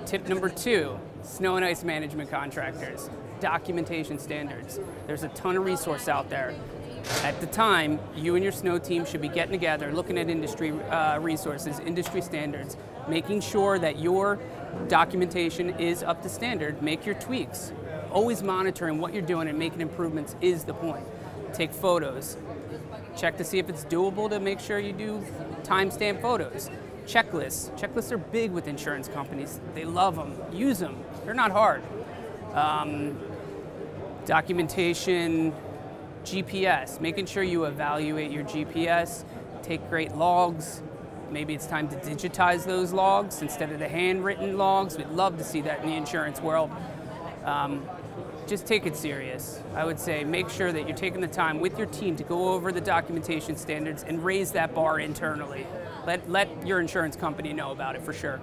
Tip number 2, snow and ice management contractors, documentation standards. There's a ton of resource out there. At the time, you and your snow team should be getting together, looking at industry resources, industry standards, making sure that your documentation is up to standard. Make your tweaks. Always monitoring what you're doing and making improvements is the point. Take photos. Check to see if it's doable to make sure you do timestamp photos. Checklists. Checklists are big with insurance companies. They love them. Use them. They're not hard. Documentation, GPS. Making sure you evaluate your GPS. Take great logs. Maybe it's time to digitize those logs instead of the handwritten logs. We'd love to see that in the insurance world. Just take it serious. I would say make sure that you're taking the time with your team to go over the documentation standards and raise that bar internally. Let your insurance company know about it for sure.